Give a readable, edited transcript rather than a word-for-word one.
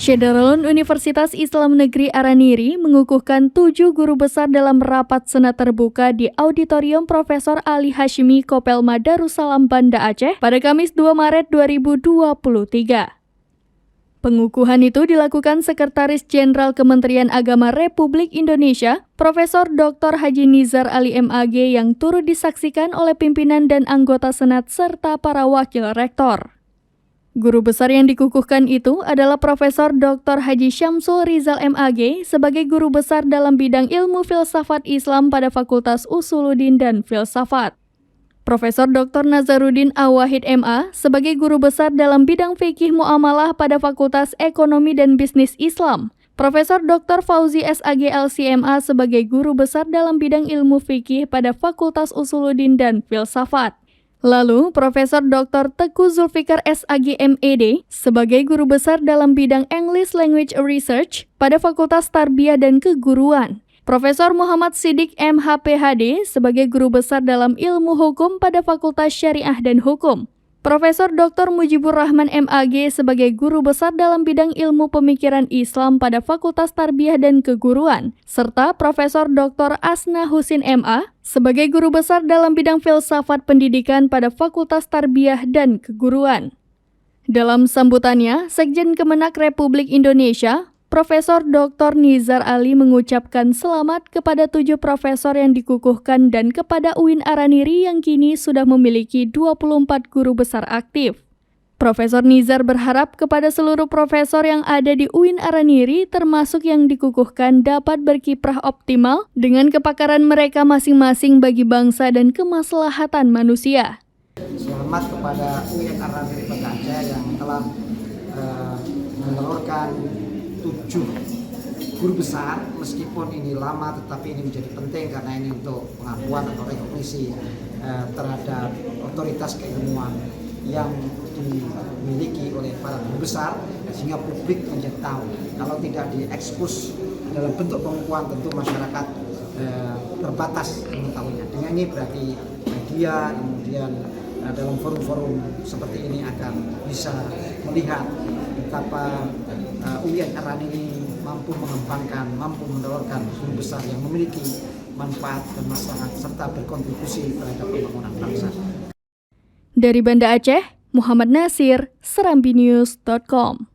Syederalun Universitas Islam Negeri Araniri mengukuhkan 7 guru besar dalam rapat senat terbuka di Auditorium Profesor Ali Hashimi Kopelma Darussalam Banda Aceh pada Kamis 2 Maret 2023. Pengukuhan itu dilakukan Sekretaris Jenderal Kementerian Agama Republik Indonesia, Profesor Dr. Haji Nizar Ali MAG yang turut disaksikan oleh pimpinan dan anggota Senat serta para wakil rektor. Guru besar yang dikukuhkan itu adalah Profesor Dr. Haji Syamsul Rizal MAG sebagai guru besar dalam bidang ilmu filsafat Islam pada Fakultas Usuluddin dan Filsafat. Profesor Dr. Nazaruddin Awahid MA sebagai guru besar dalam bidang fikih muamalah pada Fakultas Ekonomi dan Bisnis Islam. Profesor Dr. Fauzi SAG LCMA sebagai guru besar dalam bidang ilmu fikih pada Fakultas Usuluddin dan Filsafat. Lalu, Profesor Dr. Teguh Zulfikar SAG MED sebagai guru besar dalam bidang English Language Research pada Fakultas Tarbiyah dan Keguruan. Profesor Muhammad Siddiq MHPhD sebagai guru besar dalam ilmu hukum pada Fakultas Syariah dan Hukum. Profesor Dr. Mujibur Rahman MAG sebagai guru besar dalam bidang ilmu pemikiran Islam pada Fakultas Tarbiyah dan Keguruan, serta Profesor Dr. Asna Husin MA sebagai guru besar dalam bidang filsafat pendidikan pada Fakultas Tarbiyah dan Keguruan. Dalam sambutannya, Sekjen Kemenak Republik Indonesia, Profesor Dr. Nizar Ali mengucapkan selamat kepada 7 profesor yang dikukuhkan dan kepada UIN Araniri yang kini sudah memiliki 24 guru besar aktif. Profesor Nizar berharap kepada seluruh profesor yang ada di UIN Araniri termasuk yang dikukuhkan dapat berkiprah optimal dengan kepakaran mereka masing-masing bagi bangsa dan kemaslahatan manusia. Selamat kepada UIN Araniri Banda Aceh yang telah menelurkan 7 guru besar, meskipun ini lama tetapi ini menjadi penting karena ini untuk pengakuan atau rekognisi terhadap otoritas keilmuan yang dimiliki oleh para guru besar, sehingga publik menjadi tahu. Kalau tidak diekspos dalam bentuk pengakuan, tentu masyarakat terbatas mengetahuinya. Dengan ini berarti media kemudian dalam forum-forum seperti ini akan bisa melihat betapa UIN Araniri mampu mengembangkan, mampu menelurkan guru besar yang memiliki manfaat dan maslahat serta berkontribusi terhadap pembangunan bangsa. Dari Banda Aceh, Muhammad Nasir, serambinews.com.